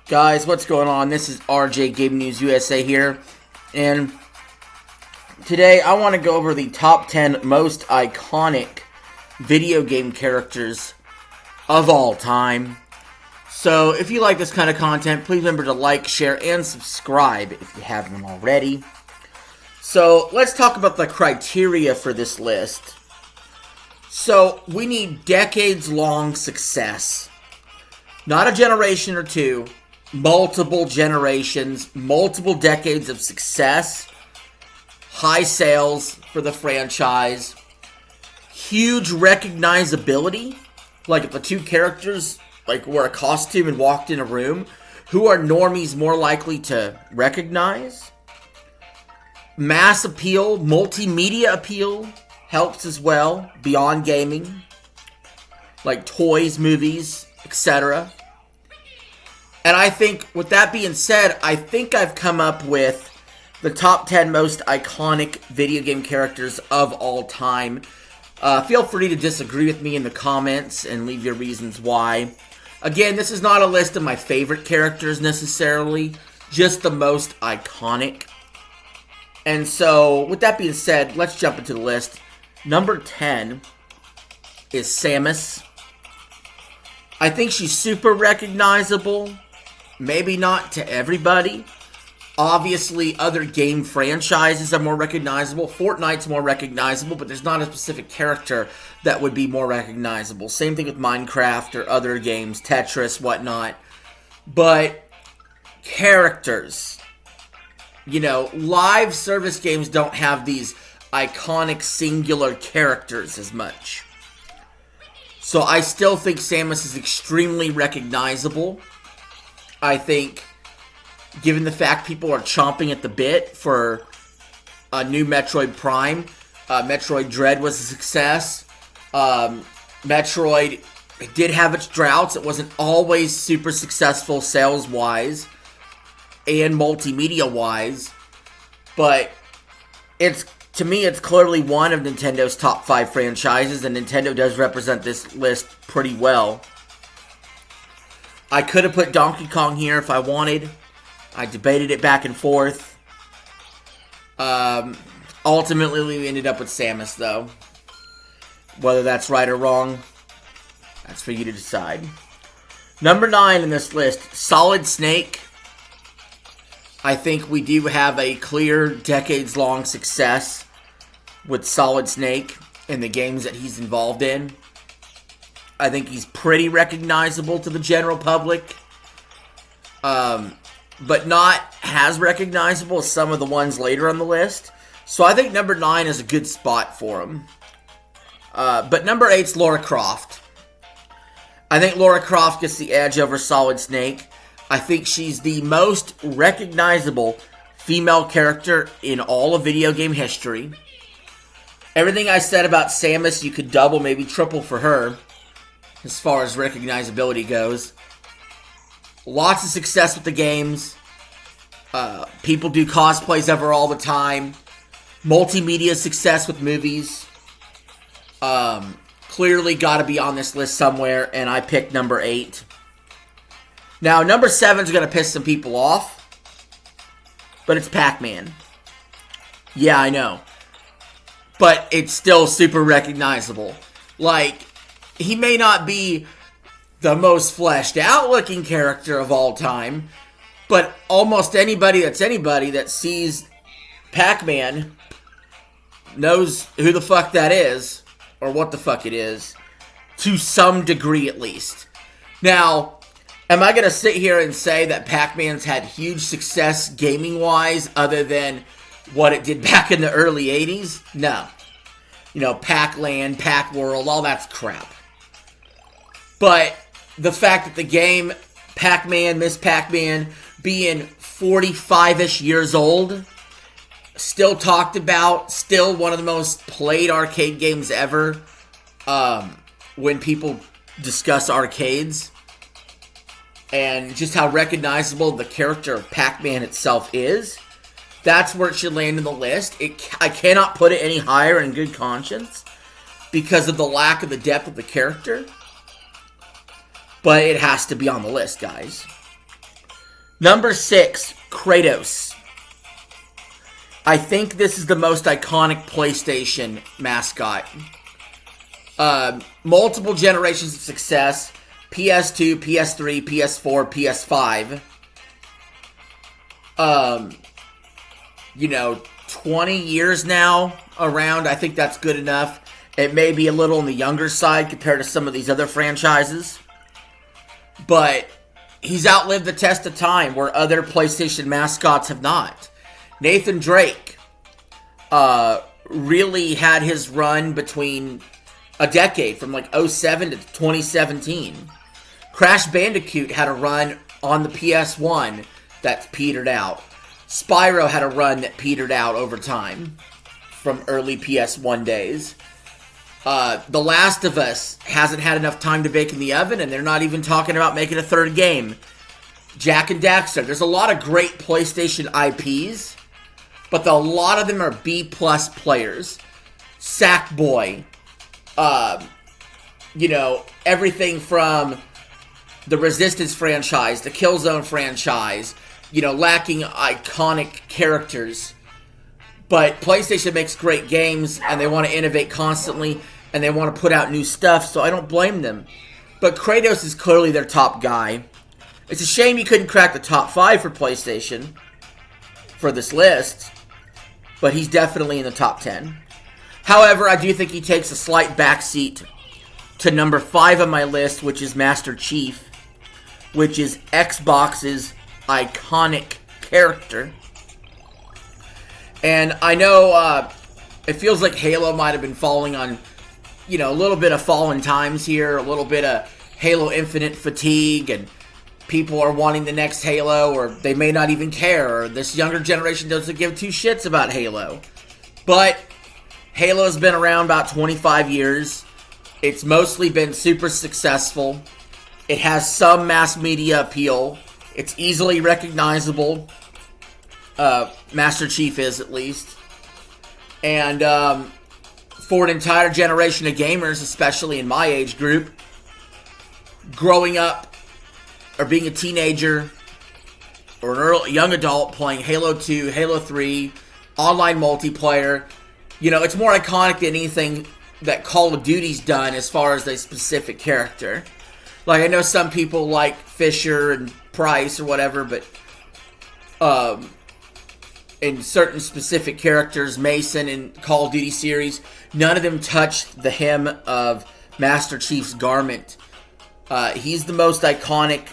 Guys, what's going on? This is RJ Gaming News USA here, and today I want to go over the top 10 most iconic video game characters of all time. So, if you like this kind of content, please remember to like, share, and subscribe if you haven't already. So, let's talk about the criteria for this list. So, we need decades-long success. Not a generation or two. Multiple generations, multiple decades of success, high sales for the franchise, huge recognizability. Like if the two characters wore a costume and walked in a room, who are normies more likely to recognize? Mass appeal, multimedia appeal helps as well, beyond gaming, like toys, movies, etc. And I think, with that being said, I think I've come up with the top 10 most iconic video game characters of all time. Feel free to disagree with me in the comments and leave your reasons why. Again, this is not a list of my favorite characters necessarily, just the most iconic. And so, with that being said, let's jump into the list. Number 10 is Samus. I think she's super recognizable. Maybe not to everybody. Obviously, other game franchises are more recognizable. Fortnite's more recognizable, but there's not a specific character that would be more recognizable. Same thing with Minecraft or other games, Tetris, whatnot. But characters. Live service games don't have these iconic singular characters as much. So I still think Samus is extremely recognizable. I think, given the fact people are chomping at the bit for a new Metroid Prime, Metroid Dread was a success. Metroid did have its droughts. It wasn't always super successful sales-wise and multimedia-wise, but to me, it's clearly one of Nintendo's top 5 franchises, and Nintendo does represent this list pretty well. I could have put Donkey Kong here if I wanted. I debated it back and forth. Ultimately, we ended up with Samus, though. Whether that's right or wrong, that's for you to decide. Number 9 in this list, Solid Snake. I think we do have a clear decades-long success with Solid Snake in the games that he's involved in. I think he's pretty recognizable to the general public, but not as recognizable as some of the ones later on the list. So I think number 9 is a good spot for him. But number 8's Lara Croft. I think Lara Croft gets the edge over Solid Snake. I think she's the most recognizable female character in all of video game history. Everything I said about Samus, you could double, maybe triple for her, as far as recognizability goes. Lots of success with the games. People do cosplays of her all the time. Multimedia success with movies. Clearly got to be on this list somewhere, and I picked number 8. Now, number 7 is going to piss some people off, but it's Pac-Man. Yeah, I know. But it's still super recognizable. He may not be the most fleshed out looking character of all time, but almost anybody that sees Pac-Man knows who the fuck that is, or what the fuck it is, to some degree at least. Now, am I going to sit here and say that Pac-Man's had huge success gaming-wise other than what it did back in the early 80s? No. Pac-Land, Pac-World, all that's crap. But the fact that the game, Pac-Man, Miss Pac-Man, being 45-ish years old, still talked about, still one of the most played arcade games ever, when people discuss arcades, and just how recognizable the character of Pac-Man itself is, that's where it should land in the list. I cannot put it any higher in good conscience because of the lack of the depth of the character. But it has to be on the list, guys. Number 6, Kratos. I think this is the most iconic PlayStation mascot. Multiple generations of success. PS2, PS3, PS4, PS5. 20 years now around. I think that's good enough. It may be a little on the younger side compared to some of these other franchises. But he's outlived the test of time where other PlayStation mascots have not. Nathan Drake really had his run between a decade, from like 2007 to 2017. Crash Bandicoot had a run on the PS1 that petered out. Spyro had a run that petered out over time from early PS1 days. The Last of Us hasn't had enough time to bake in the oven, and they're not even talking about making a third game. Jak and Daxter. There's a lot of great PlayStation IPs, but a lot of them are B+ players. Sackboy. Everything from the Resistance franchise, the Killzone franchise, lacking iconic characters. But PlayStation makes great games, and they want to innovate constantly, and they want to put out new stuff, so I don't blame them. But Kratos is clearly their top guy. It's a shame he couldn't crack the top 5 for PlayStation for this list, but he's definitely in the top 10. However, I do think he takes a slight backseat to number 5 on my list, which is Master Chief, which is Xbox's iconic character. And I know it feels like Halo might have been falling on, a little bit of fallen times here, a little bit of Halo Infinite fatigue, and people are wanting the next Halo, or they may not even care, or this younger generation doesn't give two shits about Halo. But Halo has been around about 25 years. It's mostly been super successful. It has some mass media appeal. It's easily recognizable. Master Chief is, at least. And for an entire generation of gamers, especially in my age group, growing up or being a teenager or a young adult playing Halo 2, Halo 3, online multiplayer, it's more iconic than anything that Call of Duty's done as far as a specific character. Like, I know some people like Fisher and Price or whatever, but in certain specific characters, Mason in Call of Duty series, none of them touched the hem of Master Chief's garment. He's the most iconic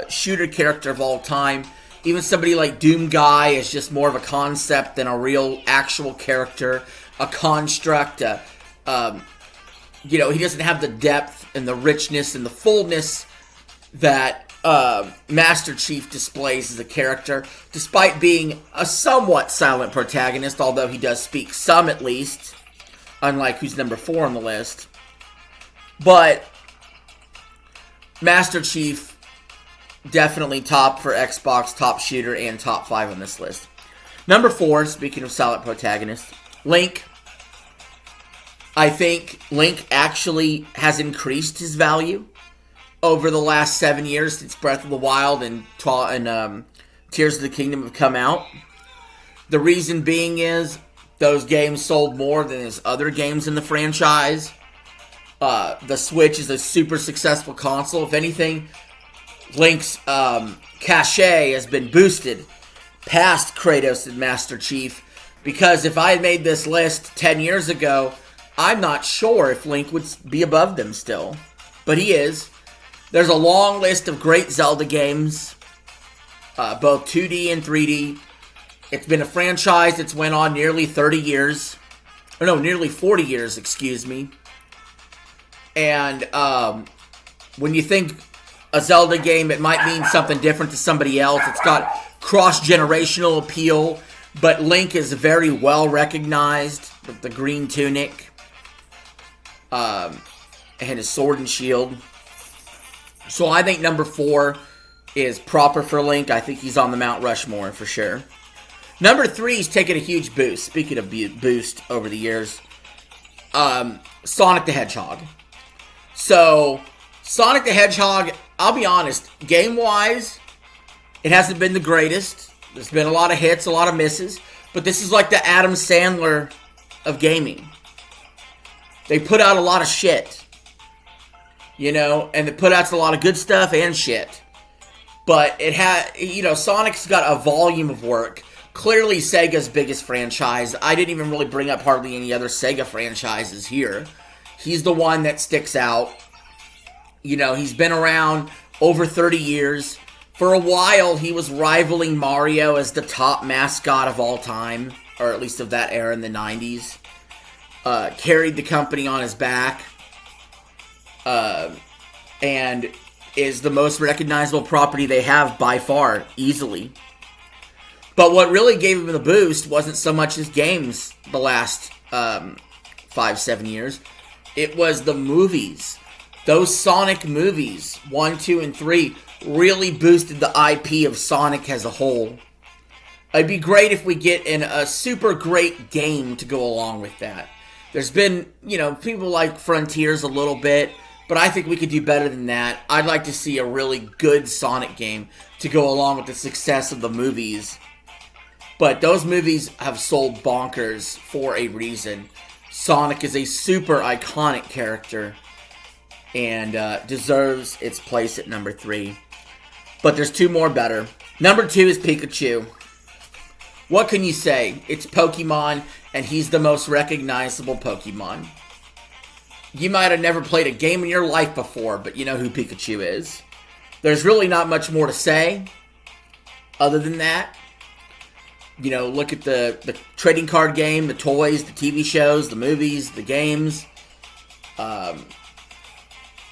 shooter character of all time. Even somebody like Doom Guy is just more of a concept than a real actual character, a construct. He doesn't have the depth and the richness and the fullness that Master Chief displays as a character, despite being a somewhat silent protagonist, although he does speak some at least, unlike who's number 4 on the list. But Master Chief, definitely top for Xbox, top shooter, and top 5 on this list. Number 4, speaking of silent protagonist, Link. I think Link actually has increased his value over the last 7 years since Breath of the Wild and Tears of the Kingdom have come out. The reason being is those games sold more than his other games in the franchise. The Switch is a super successful console. If anything, Link's cachet has been boosted past Kratos and Master Chief, because if I had made this list 10 years ago, I'm not sure if Link would be above them still. But he is. There's a long list of great Zelda games, both 2D and 3D. It's been a franchise that's went on nearly 30 years. Or no, nearly 40 years, excuse me. And when you think a Zelda game, it might mean something different to somebody else. It's got cross-generational appeal, but Link is very well recognized with the green tunic and his sword and shield. So I think number 4 is proper for Link. I think he's on the Mount Rushmore for sure. Number 3 is taking a huge boost. Speaking of boost over the years, Sonic the Hedgehog. So Sonic the Hedgehog, I'll be honest, game-wise, It hasn't been the greatest. There's been a lot of hits, a lot of misses. But this is like the Adam Sandler of gaming. They put out a lot of shit. You know, and they put out a lot of good stuff and shit. But it had, you know, Sonic's got a volume of work. Clearly Sega's biggest franchise. I didn't even really bring up hardly any other Sega franchises here. He's the one that sticks out. You know, he's been around over 30 years. For a while, he was rivaling Mario as the top mascot of all time. Or at least of that era in the 90s. Carried the company on his back. And is the most recognizable property they have by far, easily. But what really gave him the boost wasn't so much his games the last 5-7 years. It was the movies. Those Sonic movies, 1, 2, and 3, really boosted the IP of Sonic as a whole. It'd be great if we get in a super great game to go along with that. There's been, you know, people like Frontiers a little bit, but I think we could do better than that. I'd like to see a really good Sonic game to go along with the success of the movies. But those movies have sold bonkers for a reason. Sonic is a super iconic character and deserves its place at number 3. But there's 2 more better. Number 2 is Pikachu. What can you say? It's Pokemon, and he's the most recognizable Pokemon. You might have never played a game in your life before, but you know who Pikachu is. There's really not much more to say other than that. You know, look at the trading card game, the toys, the TV shows, the movies, the games.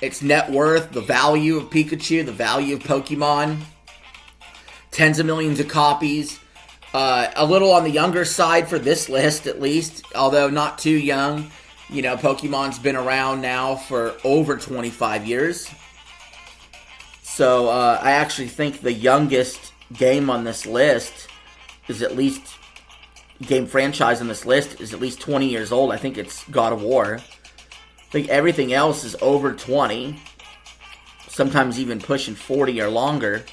Its net worth, the value of Pikachu, the value of Pokemon. Tens of millions of copies. A little on the younger side for this list, at least. Although not too young. You know, Pokemon's been around now for over 25 years. So, I actually think the youngest game on this list is at least... game franchise on this list is at least 20 years old. I think it's God of War. I think everything else is over 20. Sometimes even pushing 40 or longer.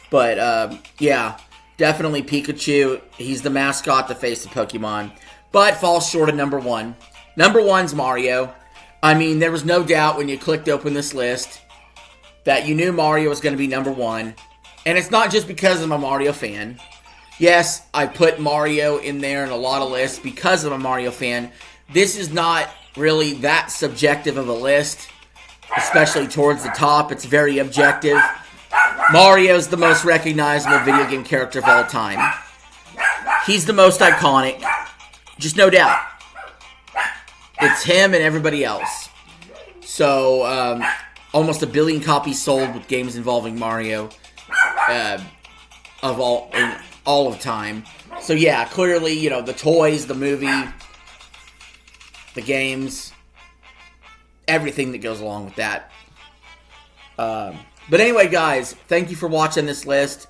But, yeah, definitely Pikachu. He's the mascot, the face of Pokemon. But falls short of number 1. Number 1's Mario. I mean, there was no doubt when you clicked open this list that you knew Mario was going to be number 1. And it's not just because I'm a Mario fan. Yes, I put Mario in there in a lot of lists because I'm a Mario fan. This is not really that subjective of a list, especially towards the top. It's very objective. Mario's the most recognizable video game character of all time. He's the most iconic. Just no doubt. It's him and everybody else. So, almost 1 billion copies sold with games involving Mario of all of time. So yeah, clearly, you know, the toys, the movie, the games, everything that goes along with that. But anyway, guys, thank you for watching this list.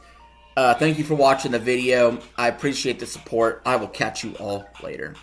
Thank you for watching the video. I appreciate the support. I will catch you all later.